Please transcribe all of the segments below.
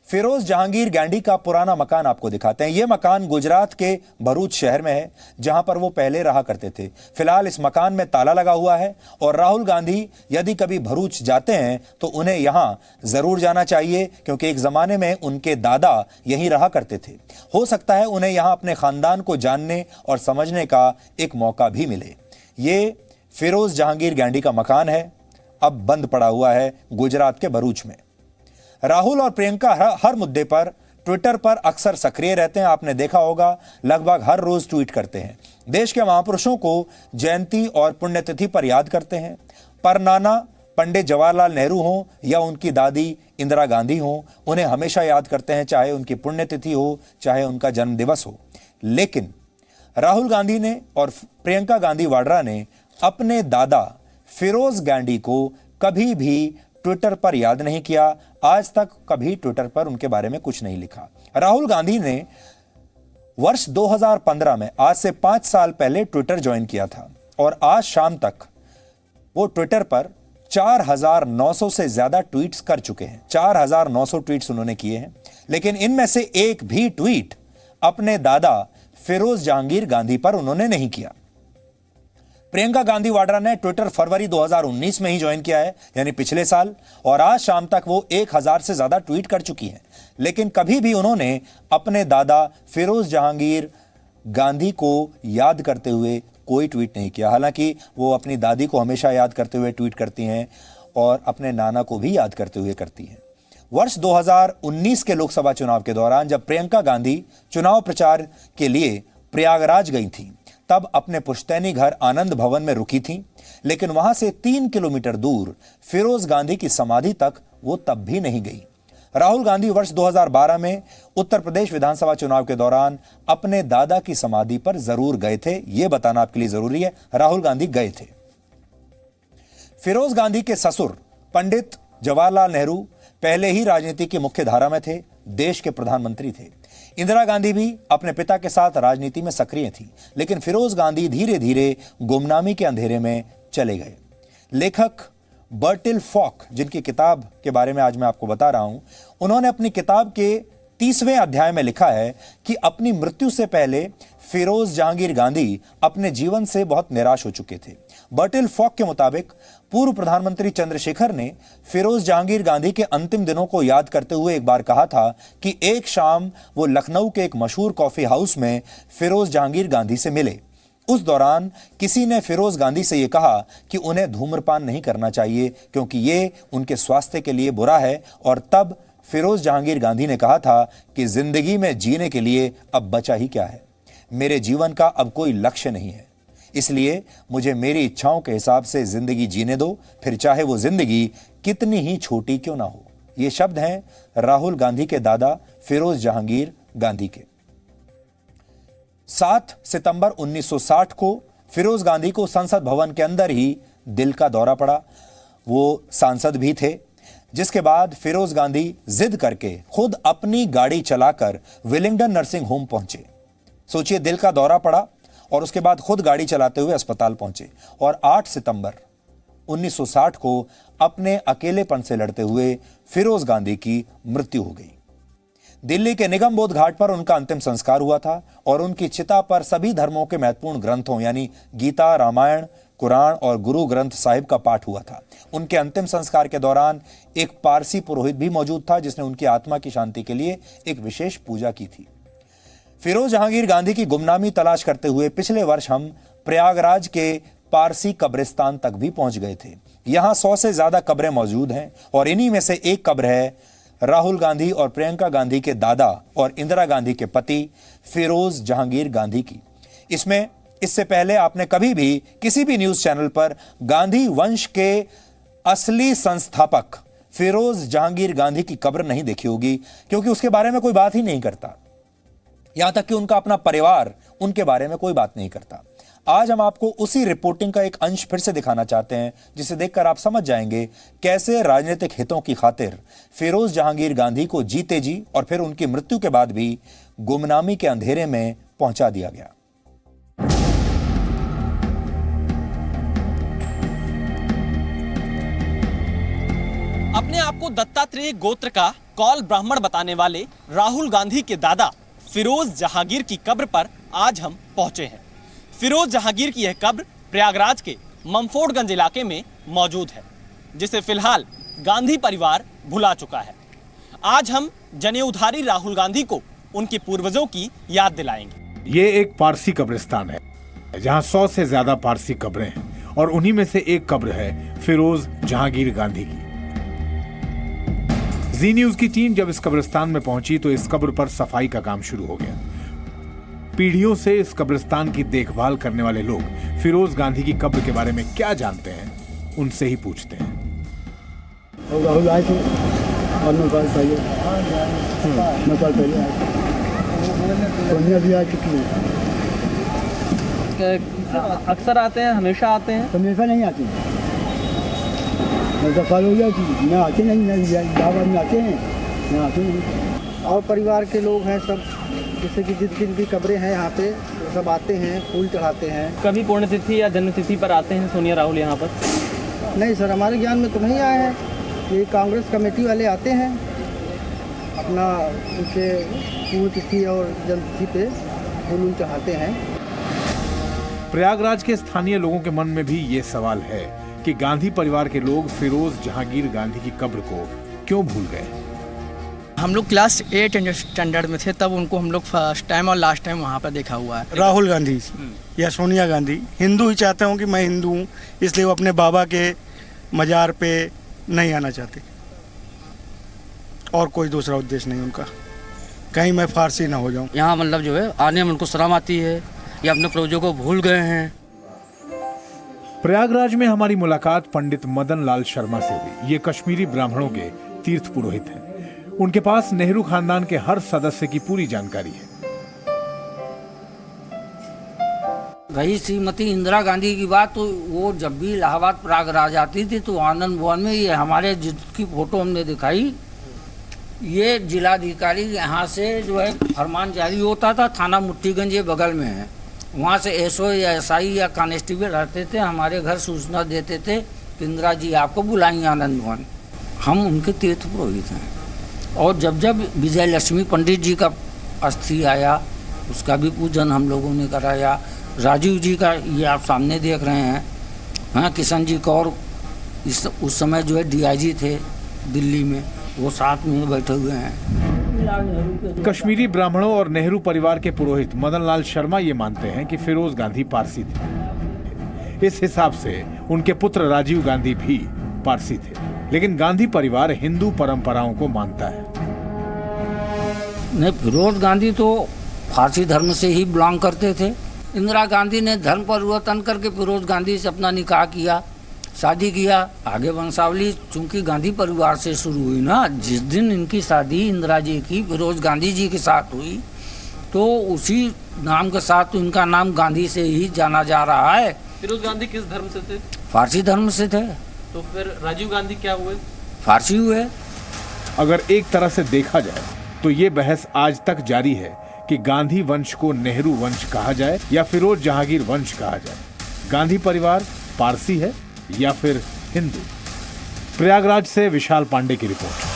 फिरोज जहांगीर गांधी का पुराना मकान आपको दिखाते हैं। यह मकान गुजरात के भरूच शहर में है, जहां पर वो पहले रहा करते थे। फिलहाल इस मकान में ताला लगा हुआ है और राहुल गांधी यदि कभी भरूच जाते हैं तो उन्हें यहां जरूर जाना चाहिए, क्योंकि एक जमाने में उनके दादा यहीं रहा करते थे। हो सकता है उन्हें यहां अपने खानदान को जानने और समझने का एक मौका भी मिले। ये फिरोज जहांगीर गांधी का मकान है, अब बंद पड़ा हुआ है गुजरात के भरूच में। राहुल और प्रियंका हर मुद्दे पर ट्विटर पर अक्सर सक्रिय रहते हैं। आपने देखा होगा, लगभग हर रोज ट्वीट करते हैं। देश के महापुरुषों को जयंती और पुण्यतिथि पर याद करते हैं। परनाना पंडित जवाहरलाल नेहरू हों या उनकी दादी इंदिरा गांधी हों, उन्हें हमेशा याद करते हैं, चाहे उनकी पुण्यतिथि हो, चाहे उनका जन्मदिवस हो। लेकिन राहुल गांधी ने और प्रियंका गांधी वाड्रा ने अपने दादा फिरोज गांधी को कभी भी ट्विटर पर याद नहीं किया। आज तक कभी ट्विटर पर उनके बारे में कुछ नहीं लिखा। राहुल गांधी ने वर्ष 2015 में, आज से 5 साल पहले, ट्विटर ज्वाइन किया था और आज शाम तक वो ट्विटर पर 4900 से ज्यादा ट्वीट्स कर चुके हैं। 4900 ट्वीट्स उन्होंने किए हैं, लेकिन इनमें से एक भी ट्वीट अपने दादा फिरोज जहांगीर गांधी पर उन्होंने नहीं किया। प्रियंका गांधी वाड्रा ने ट्विटर फरवरी 2019 में ही ज्वाइन किया है, यानी पिछले साल, और आज शाम तक वो 1000 से ज्यादा ट्वीट कर चुकी हैं। लेकिन कभी भी उन्होंने अपने दादा फिरोज जहांगीर गांधी को याद करते हुए कोई ट्वीट नहीं किया। हालांकि वो अपनी दादी को हमेशा याद करते हुए ट्वीट करती हैं और अपने नाना को भी याद करते हुए करती हैं। वर्ष 2019 के लोकसभा चुनाव के दौरान जब प्रियंका गांधी चुनाव प्रचार के लिए प्रयागराज गई थी, तब अपने पुश्तैनी घर आनंद भवन में रुकी थी, लेकिन वहां से 3 किलोमीटर दूर फिरोज गांधी की समाधि तक वो तब भी नहीं गई। राहुल गांधी वर्ष 2012 में उत्तर प्रदेश विधानसभा चुनाव के दौरान अपने दादा की समाधि पर जरूर गए थे। यह बताना आपके लिए जरूरी है, राहुल गांधी गए थे। फिरोज गांधी के ससुर पंडित जवाहरलाल नेहरू पहले ही राजनीति की मुख्य धारा में थे, देश के प्रधानमंत्री थे। इंदिरा गांधी भी अपने पिता के साथ राजनीति में सक्रिय थी, लेकिन फिरोज गांधी धीरे धीरे गुमनामी के अंधेरे में चले गए। लेखक बर्टिल फॉक, जिनकी किताब के बारे में आज मैं आपको बता रहा हूं, उन्होंने अपनी किताब के 30वें अध्याय में लिखा है कि अपनी मृत्यु से पहले फिरोज जहांगीर गांधी अपने जीवन से बहुत निराश हो चुके थे। बर्टिल फॉक के मुताबिक पूर्व प्रधानमंत्री चंद्रशेखर ने फिरोज जहांगीर गांधी के अंतिम दिनों को याद करते हुए एक बार कहा था कि एक शाम वो लखनऊ के एक मशहूर कॉफी हाउस में फिरोज जहांगीर गांधी से मिले। उस दौरान किसी ने फिरोज गांधी से यह कहा कि उन्हें धूम्रपान नहीं करना चाहिए क्योंकि ये उनके स्वास्थ्य के लिए बुरा है, और तब फिरोज जहांगीर गांधी ने कहा था कि जिंदगी में जीने के लिए अब बचा ही क्या है, मेरे जीवन का अब कोई लक्ष्य नहीं है, इसलिए मुझे मेरी इच्छाओं के हिसाब से जिंदगी जीने दो, फिर चाहे वो जिंदगी कितनी ही छोटी क्यों ना हो। ये शब्द हैं राहुल गांधी के दादा फिरोज जहांगीर गांधी के। 7 सितंबर 1960 को फिरोज गांधी को संसद भवन के अंदर ही दिल का दौरा पड़ा। वो सांसद भी थे, जिसके बाद फिरोज गांधी जिद करके खुद अपनी गाड़ी चलाकर विलिंगडन नर्सिंग होम पहुंचे। सोचिए, दिल का दौरा पड़ा और उसके बाद खुद गाड़ी चलाते हुए अस्पताल पहुंचे, और 8 सितंबर 1960 को अपने अकेलेपन से लड़ते हुए फिरोज गांधी की मृत्यु हो गई। दिल्ली के निगम बोध घाट पर उनका अंतिम संस्कार हुआ था और उनकी चिता पर सभी धर्मों के महत्वपूर्ण ग्रंथों यानी गीता, रामायण, कुरान और गुरु ग्रंथ साहिब का पाठ हुआ था। उनके अंतिम संस्कार के दौरान एक पारसी पुरोहित भी मौजूद था, जिसने उनकी आत्मा की शांति के लिए एक विशेष पूजा की थी। फिरोज जहांगीर गांधी की गुमनामी तलाश करते हुए पिछले वर्ष हम प्रयागराज के पारसी कब्रिस्तान तक भी पहुंच गए थे। यहां 100 से ज्यादा कब्रें मौजूद हैं और इन्हीं में से एक कब्र है राहुल गांधी और प्रियंका गांधी के दादा और इंदिरा गांधी के पति फिरोज जहांगीर गांधी की। इससे पहले आपने कभी भी किसी भी न्यूज चैनल पर गांधी वंश के असली संस्थापक फिरोज जहांगीर गांधी की कब्र नहीं देखी होगी, क्योंकि उसके बारे में कोई बात ही नहीं करता। यहां तक कि उनका अपना परिवार उनके बारे में कोई बात नहीं करता। आज हम आपको उसी रिपोर्टिंग का एक अंश फिर से दिखाना चाहते हैं, जिसे देखकर आप समझ जाएंगे कैसे राजनीतिक हितों की खातिर फिरोज जहांगीर गांधी को जीते जी और फिर उनकी मृत्यु के बाद भी गुमनामी के अंधेरे में पहुंचा दिया गया। अपने आप को दत्तात्रेय गोत्र का कौल ब्राह्मण बताने वाले राहुल गांधी के दादा फिरोज जहांगीर की कब्र पर आज हम पहुंचे हैं। फिरोज जहांगीर की यह कब्र प्रयागराज के ममफोर्डगंज इलाके में मौजूद है, जिसे फिलहाल गांधी परिवार भुला चुका है। आज हम जनेऊधारी राहुल गांधी को उनके पूर्वजों की याद दिलाएंगे। ये एक पारसी कब्रिस्तान है जहां 100 से ज्यादा पारसी कब्रें हैं और उन्हीं में से एक कब्र है फिरोज जहांगीर गांधी की। जी न्यूज की टीम जब इस कब्रिस्तान में पहुंची तो इस कब्र पर सफाई का काम शुरू हो गया। पीढ़ियों से इस कब्रिस्तान की देखभाल करने वाले लोग फिरोज गांधी की कब्र के बारे में क्या जानते हैं, उनसे ही पूछते हैं। अक्सर आते हैं, हमेशा आते हैं? हमेशा नहीं आते हैं, दफा हो जाती मैं आते नहीं, इलाहाबाद में आते हैं, मैं आते नहीं। और परिवार के लोग हैं सब, जैसे कि जिनकी कब्रें हैं यहाँ पे सब आते हैं, फूल चढ़ाते हैं। कभी पुण्यतिथि या जन्मतिथि पर आते हैं सोनिया राहुल यहाँ पर? नहीं सर, हमारे ज्ञान में तो नहीं आए हैं। ये कांग्रेस कमेटी वाले आते हैं, अपना उनके पुण्यतिथि और जन्मतिथि पे फूल चढ़ाते हैं। प्रयागराज के स्थानीय लोगों के मन में भी ये सवाल है कि गांधी परिवार के लोग फिरोज जहांगीर गांधी की कब्र को क्यों भूल गए। हम लोग क्लास 8 स्टैंडर्ड में थे, तब उनको हम लोग फर्स्ट टाइम और लास्ट टाइम वहाँ पर देखा हुआ है। राहुल गांधी या सोनिया गांधी हिंदू ही चाहते हो कि मैं हिंदू हूँ, इसलिए वो अपने बाबा के मजार पे नहीं आना चाहते, और कोई दूसरा उद्देश्य नहीं उनका, कहीं मैं फारसी ना हो जाऊँ। यहाँ मतलब जो है आने में उनको शर्म आती है, ये अपने पूर्वजों को भूल गए हैं। प्रयागराज में हमारी मुलाकात पंडित मदन लाल शर्मा से हुई। ये कश्मीरी ब्राह्मणों के तीर्थ पुरोहित हैं। उनके पास नेहरू खानदान के हर सदस्य की पूरी जानकारी है। रही श्रीमती इंदिरा गांधी की बात, तो वो जब भी इलाहाबाद प्रयागराज आती थी तो आनंद भवन में ये हमारे जिसकी फोटो हमने दिखाई, ये जिलाधिकारी यहाँ से जो है फरमान जारी होता था, थाना मुट्ठीगंज ये बगल में है, वहाँ से एसओ या एसआई या कांस्टेबल रहते थे, हमारे घर सूचना देते थे कि इंदिरा जी आपको बुलाएंगे आनंद भवन। हम उनके तीर्थ पुरोहित हैं। और जब जब विजय लक्ष्मी पंडित जी का अस्थि आया, उसका भी पूजन हम लोगों ने कराया। राजीव जी का ये आप सामने देख रहे हैं, हाँ, किशन जी कौर उस समय जो है डीआईजी थे दिल्ली में, वो साथ में बैठे हुए हैं। कश्मीरी ब्राह्मणों और नेहरू परिवार के पुरोहित मदन लाल शर्मा ये मानते हैं कि फिरोज गांधी पारसी थे। इस हिसाब से उनके पुत्र राजीव गांधी भी पारसी थे, लेकिन गांधी परिवार हिंदू परंपराओं को मानता है। नहीं, फिरोज गांधी तो फारसी धर्म से ही बिलोंग करते थे। इंदिरा गांधी ने धर्म परिवर्तन करके फिरोज गांधी से अपना निकाह किया, शादी किया। आगे वंशावली चूंकि गांधी परिवार से शुरू हुई ना, जिस दिन इनकी शादी इंदिरा जी की फिरोज गांधी जी के साथ हुई, तो उसी नाम के साथ इनका नाम गांधी से ही जाना जा रहा है। फिरोज गांधी किस धर्म से थे? फारसी धर्म से थे। तो फिर राजीव गांधी क्या हुए? फारसी हुए। अगर एक तरह से देखा जाए तो ये बहस आज तक जारी है कि गांधी वंश को नेहरू वंश कहा जाए या फिरोज जहांगीर वंश कहा जाए। गांधी परिवार पारसी है या फिर हिंदू। प्रयागराज से विशाल पांडे की रिपोर्ट।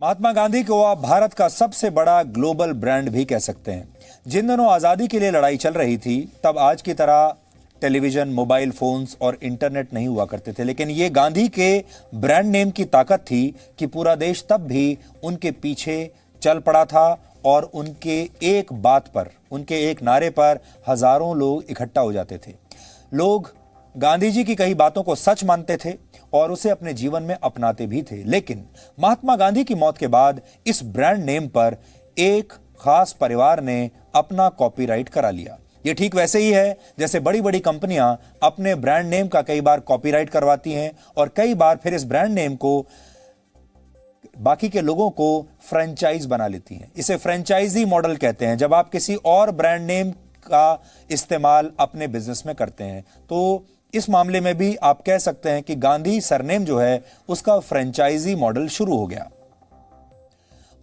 महात्मा गांधी को आप भारत का सबसे बड़ा ग्लोबल ब्रांड भी कह सकते हैं। जिन दिनों आजादी के लिए लड़ाई चल रही थी, तब आज की तरह टेलीविजन, मोबाइल फोन्स और इंटरनेट नहीं हुआ करते थे, लेकिन ये गांधी के ब्रांड नेम की ताकत थी कि पूरा देश तब भी उनके पीछे चल पड़ा था और उनके एक बात पर, उनके एक नारे पर हजारों लोग इकट्ठा हो जाते थे। लोग गांधी जी की कई बातों को सच मानते थे और उसे अपने जीवन में अपनाते भी थे। लेकिन महात्मा गांधी की मौत के बाद इस ब्रांड नेम पर एक खास परिवार ने अपना कॉपीराइट करा लिया। ये ठीक वैसे ही है जैसे बड़ी बड़ी कंपनियां अपने ब्रांड नेम का कई बार कॉपीराइट करवाती हैं और कई बार फिर इस ब्रांड नेम को बाकी के लोगों को फ्रेंचाइज बना लेती हैं। इसे फ्रेंचाइजी मॉडल कहते हैं। जब आप किसी और ब्रांड नेम का इस्तेमाल अपने बिजनेस में करते हैं, तो इस मामले में भी आप कह सकते हैं कि गांधी सरनेम जो है उसका फ्रेंचाइजी मॉडल शुरू हो गया।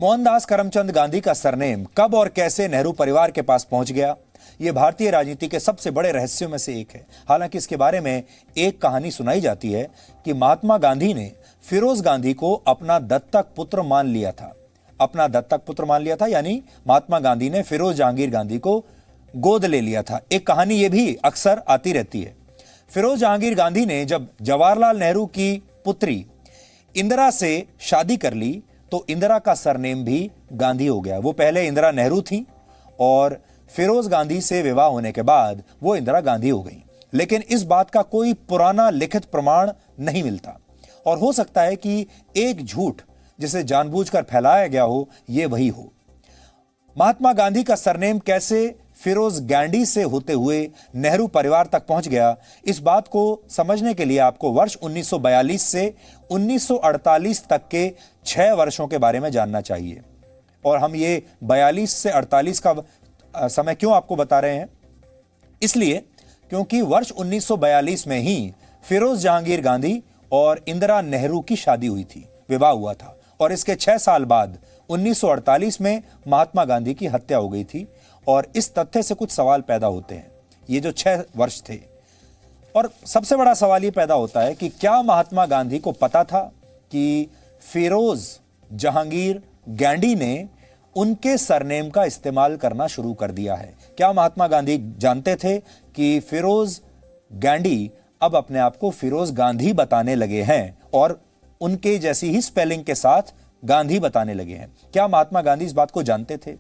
मोहनदास करमचंद गांधी का सरनेम कब और कैसे नेहरू परिवार के पास पहुंच गया, ये भारतीय राजनीति के सबसे बड़े रहस्यों में से एक है। हालांकि इसके बारे में एक कहानी सुनाई जाती है कि महात्मा गांधी ने फिरोज गांधी को अपना दत्तक पुत्र मान लिया था। अपना दत्तक पुत्र मान लिया था यानी महात्मा गांधी ने फिरोज जहांगीर गांधी को गोद ले लिया था। एक कहानी ये भी अक्सर आती रहती है। फिरोज जहांगीर गांधी ने जब जवाहरलाल नेहरू की पुत्री इंदिरा से शादी कर ली तो इंदिरा का सरनेम भी गांधी हो गया। वो पहले इंदिरा नेहरू थी और फिरोज गांधी से विवाह होने के बाद वो इंदिरा गांधी हो गई। लेकिन इस बात का कोई पुराना लिखित प्रमाण नहीं मिलता और हो सकता है कि एक झूठ जिसे जानबूझकर फैलाया गया हो ये वही हो। महात्मा गांधी का सरनेम कैसे फिरोज गांधी से होते हुए नेहरू परिवार तक पहुंच गया, इस बात को समझने के लिए आपको वर्ष 1942 से 1948 तक के 6 वर्षों के बारे में जानना चाहिए। और हम ये 42 से 48 का समय क्यों आपको बता रहे हैं? इसलिए क्योंकि वर्ष 1942 में ही फिरोज जहांगीर गांधी और इंदिरा नेहरू की शादी हुई थी, विवाह हुआ था। और इसके 6 साल बाद 1948 में महात्मा गांधी की हत्या हो गई थी। और इस तथ्य से कुछ सवाल पैदा होते हैं, ये जो 6 वर्ष थे। और सबसे बड़ा सवाल ये पैदा होता है कि क्या महात्मा गांधी को पता था कि फिरोज जहांगीर गांधी ने उनके सरनेम का इस्तेमाल करना शुरू कर दिया है? क्या महात्मा गांधी जानते थे कि फिरोज गांधी अब अपने आप को फिरोज गांधी बताने लगे हैं और उनके जैसी ही स्पेलिंग के साथ गांधी बताने लगे हैं? क्या महात्मा गांधी इस बात को जानते थे?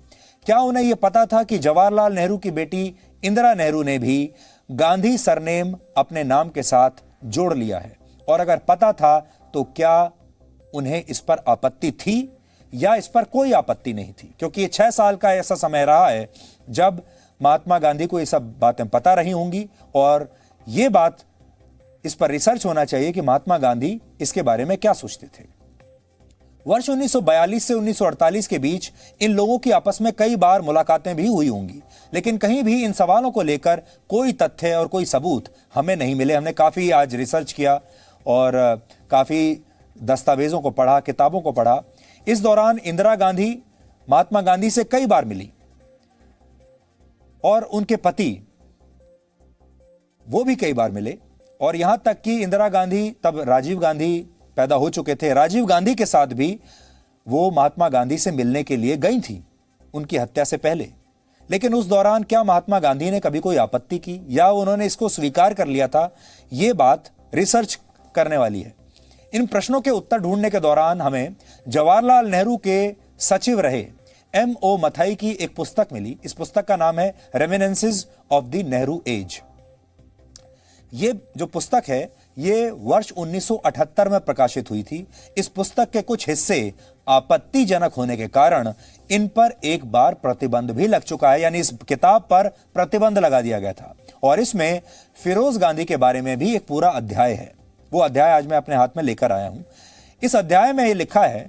क्या उन्हें यह पता था कि जवाहरलाल नेहरू की बेटी इंदिरा नेहरू ने भी गांधी सरनेम अपने नाम के साथ जोड़ लिया है? और अगर पता था तो क्या उन्हें इस पर आपत्ति थी या इस पर कोई आपत्ति नहीं थी? क्योंकि ये 6 साल का ऐसा समय रहा है जब महात्मा गांधी को ये सब बातें पता रही होंगी और ये बात, इस पर रिसर्च होना चाहिए कि महात्मा गांधी इसके बारे में क्या सोचते थे। वर्ष 1942 से 1948 के बीच इन लोगों की आपस में कई बार मुलाकातें भी हुई होंगी, लेकिन कहीं भी इन सवालों को लेकर कोई तथ्य और कोई सबूत हमें नहीं मिले। हमने काफ़ी आज रिसर्च किया और काफ़ी दस्तावेजों को पढ़ा, किताबों को पढ़ा। इस दौरान इंदिरा गांधी महात्मा गांधी से कई बार मिली और उनके पति वो भी कई बार मिले। और यहां तक कि इंदिरा गांधी, तब राजीव गांधी पैदा हो चुके थे, राजीव गांधी के साथ भी वो महात्मा गांधी से मिलने के लिए गई थी उनकी हत्या से पहले। लेकिन उस दौरान क्या महात्मा गांधी ने कभी कोई आपत्ति की या उन्होंने इसको स्वीकार कर लिया था? ये बात रिसर्च करने वाली है। इन प्रश्नों के उत्तर ढूंढने के दौरान हमें जवाहरलाल नेहरू के सचिव रहे M.O. मथाई की एक पुस्तक मिली। इस पुस्तक का नाम है रेमिनेंसेस ऑफ द नेहरू एज। ये जो पुस्तक है ये वर्ष 1978 में प्रकाशित हुई थी। इस पुस्तक के कुछ हिस्से आपत्तिजनक होने के कारण इन पर एक बार प्रतिबंध भी लग चुका है, यानी इस किताब पर प्रतिबंध लगा दिया गया था। और इसमें फिरोज गांधी के बारे में भी एक पूरा अध्याय है। वो अध्याय आज मैं अपने हाथ में लेकर आया हूं। इस अध्याय में यह लिखा है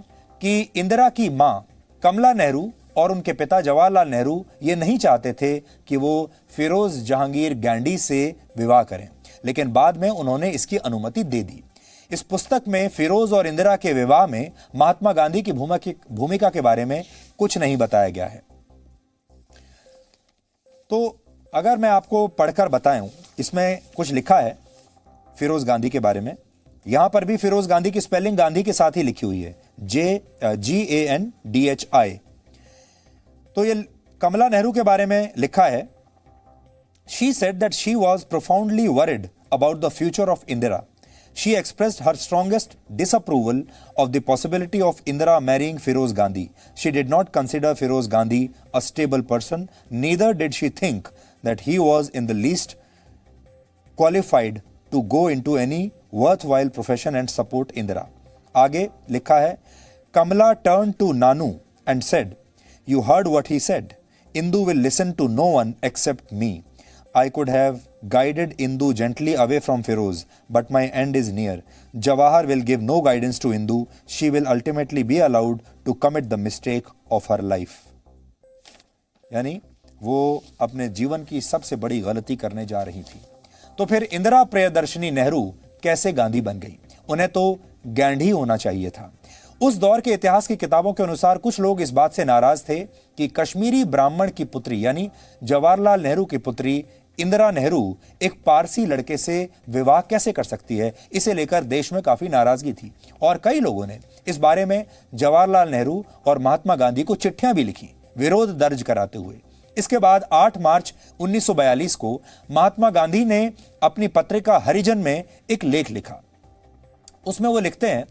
कि इंदिरा की मां कमला नेहरू और उनके पिता जवाहरलाल नेहरू ये नहीं चाहते थे कि वो फिरोज जहांगीर गांधी से विवाह करें, लेकिन बाद में उन्होंने इसकी अनुमति दे दी। इस पुस्तक में फिरोज और इंदिरा के विवाह में महात्मा गांधी की भूमिका के बारे में कुछ नहीं बताया गया है। तो अगर मैं आपको पढ़कर बताऊं, इसमें कुछ लिखा है फिरोज गांधी के बारे में। यहां पर भी फिरोज गांधी की स्पेलिंग गांधी के साथ ही लिखी हुई है, GANDHI। तो ये कमला नेहरू के बारे में लिखा है, She said that she was profoundly worried about the future of Indira. She expressed her strongest disapproval of the possibility of Indira marrying Firoz Gandhi. She did not consider Firoz Gandhi a stable person, neither did she think that he was in the least qualified to go into any worthwhile profession and support Indira. आगे लिखा है, Kamala turned to Nanu and said, "You heard what he said. Indu will listen to no one except me. I could have guided Indu gently away from Firoz, but my end is near. Jawahar will give no guidance to Indu. She will ultimately be allowed to commit the mistake of her life." यानी वो अपने जीवन की सबसे बड़ी गलती करने जा रही थी। तो फिर इंदिरा प्रियदर्शनी नेहरू कैसे गांधी बन गई? उन्हें तो गांधी होना चाहिए था। उस दौर के इतिहास की किताबों के अनुसार कुछ लोग इस बात से नाराज थे कि कश्मीरी ब्राह्मण की पुत्री यानी जवाहरलाल नेहरू की पुत्री इंदिरा नेहरू एक पारसी लड़के से विवाह कैसे कर सकती है। इसे लेकर देश में काफी नाराजगी थी और कई लोगों ने इस बारे में जवाहरलाल नेहरू और महात्मा गांधी को चिट्ठियां भी लिखी विरोध दर्ज कराते हुए। इसके बाद 8 मार्च 1942 को महात्मा गांधी ने अपनी पत्रिका हरिजन में एक लेख लिखा। उसमें वो लिखते हैं,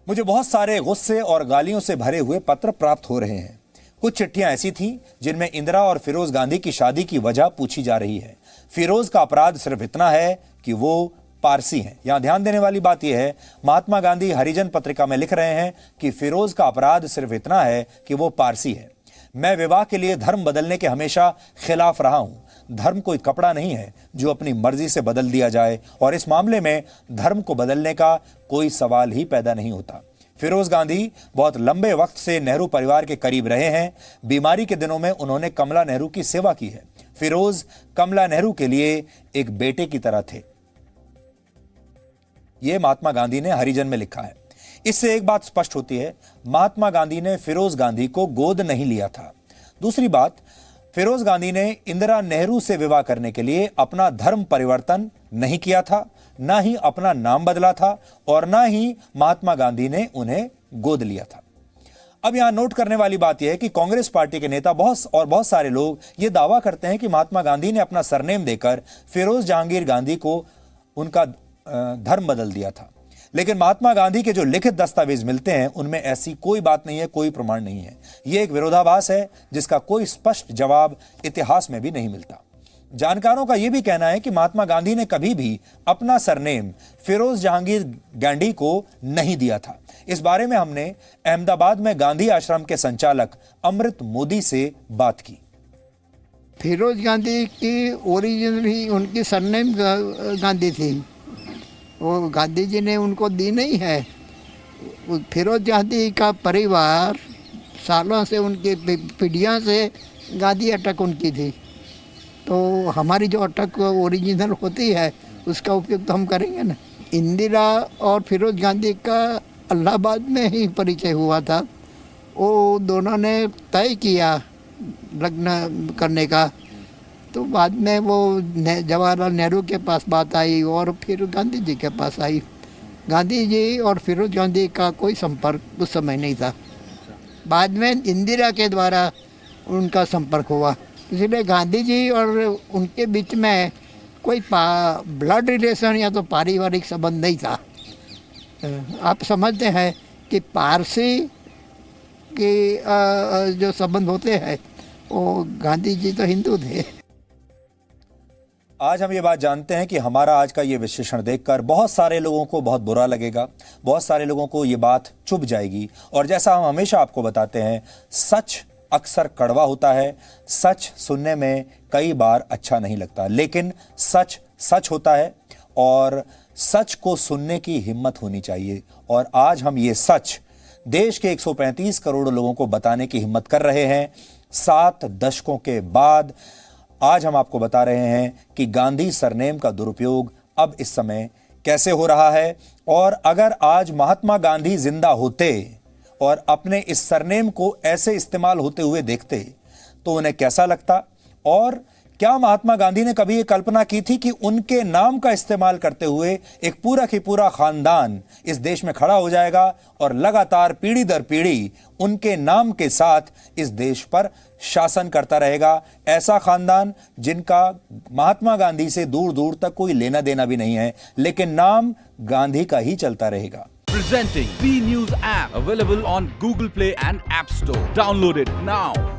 मुझे बहुत सारे गुस्से और गालियों से भरे हुए पत्र प्राप्त हो रहे हैं। कुछ चिट्ठियां ऐसी थीं जिनमें इंदिरा और फिरोज गांधी की शादी की वजह पूछी जा रही है। फिरोज का अपराध सिर्फ इतना है कि वो पारसी हैं। यहां ध्यान देने वाली बात यह है, महात्मा गांधी हरिजन पत्रिका में लिख रहे हैं कि फिरोज का अपराध सिर्फ इतना है कि वो पारसी है। मैं विवाह के लिए धर्म बदलने के हमेशा खिलाफ रहा हूं। धर्म कोई कपड़ा नहीं है जो अपनी मर्जी से बदल दिया जाए और इस मामले में धर्म को बदलने का कोई सवाल ही पैदा नहीं होता। फिरोज गांधी बहुत लंबे वक्त से नेहरू परिवार के करीब रहे हैं। बीमारी के दिनों में उन्होंने कमला नेहरू की सेवा की है। फिरोज कमला नेहरू के लिए एक बेटे की तरह थे। यह महात्मा गांधी ने हरिजन में लिखा है। इससे एक बात स्पष्ट होती है, महात्मा गांधी ने फिरोज गांधी को गोद नहीं लिया था। दूसरी बात, फिरोज गांधी ने इंदिरा नेहरू से विवाह करने के लिए अपना धर्म परिवर्तन नहीं किया था, ना ही अपना नाम बदला था और ना ही महात्मा गांधी ने उन्हें गोद लिया था। अब यहां नोट करने वाली बात यह है कि कांग्रेस पार्टी के नेता बहुत सारे लोग यह दावा करते हैं कि महात्मा गांधी ने अपना सरनेम देकर फिरोज जहांगीर गांधी को उनका धर्म बदल दिया था। लेकिन महात्मा गांधी के जो लिखित दस्तावेज मिलते हैं उनमें ऐसी कोई बात नहीं है, कोई प्रमाण नहीं है। यह एक विरोधाभास है जिसका कोई स्पष्ट जवाब इतिहास में भी नहीं मिलता। जानकारों का यह भी कहना है कि महात्मा गांधी ने कभी भी अपना सरनेम फिरोज जहांगीर गांधी को नहीं दिया था। इस बारे में हमने अहमदाबाद में गांधी आश्रम के संचालक अमृत मोदी से बात की। फिरोज गांधी की ओरिजिनल ही उनकी सरनेम गांधी थी, वो गांधी जी ने उनको दी नहीं है। फिरोज गांधी का परिवार सालों से, उनकी पीढ़ियों से गांधी अटक उनकी थी, तो हमारी जो अटक ओरिजिनल होती है उसका उपयोग तो हम करेंगे ना। इंदिरा और फिरोज गांधी का इलाहाबाद में ही परिचय हुआ था। वो दोनों ने तय किया लग्न करने का, तो बाद में वो जवाहरलाल नेहरू के पास बात आई और फिर गांधी जी के पास आई। गांधी जी और फिरोज गांधी का कोई संपर्क उस समय नहीं था। बाद में इंदिरा के द्वारा उनका संपर्क हुआ, इसलिए गांधी जी और उनके बीच में कोई ब्लड रिलेशन या तो पारिवारिक संबंध नहीं था। आप समझते हैं कि पारसी के जो संबंध होते हैं वो गांधी जी तो हिंदू थे। आज हम ये बात जानते हैं कि हमारा आज का ये विश्लेषण देखकर बहुत सारे लोगों को बहुत बुरा लगेगा, बहुत सारे लोगों को ये बात चुभ जाएगी। और जैसा हम हमेशा आपको बताते हैं, सच अक्सर कड़वा होता है, सच सुनने में कई बार अच्छा नहीं लगता, लेकिन सच सच होता है और सच को सुनने की हिम्मत होनी चाहिए। और आज हम ये सच देश के 135 करोड़ लोगों को बताने की हिम्मत कर रहे हैं। 7 दशकों के बाद आज हम आपको बता रहे हैं कि गांधी सरनेम का दुरुपयोग अब इस समय कैसे हो रहा है। और अगर आज महात्मा गांधी जिंदा होते और अपने इस सरनेम को ऐसे इस्तेमाल होते हुए देखते तो उन्हें कैसा लगता, और क्या महात्मा गांधी ने कभी ये कल्पना की थी कि उनके नाम का इस्तेमाल करते हुए एक पूरा की पूरा खानदान इस देश में खड़ा हो जाएगा और लगातार पीढ़ी दर पीढ़ी उनके नाम के साथ इस देश पर शासन करता रहेगा। ऐसा खानदान जिनका महात्मा गांधी से दूर दूर तक कोई लेना देना भी नहीं है, लेकिन नाम गांधी का ही चलता रहेगा। Presenting B News app, available on Google Play and App Store. Download it now.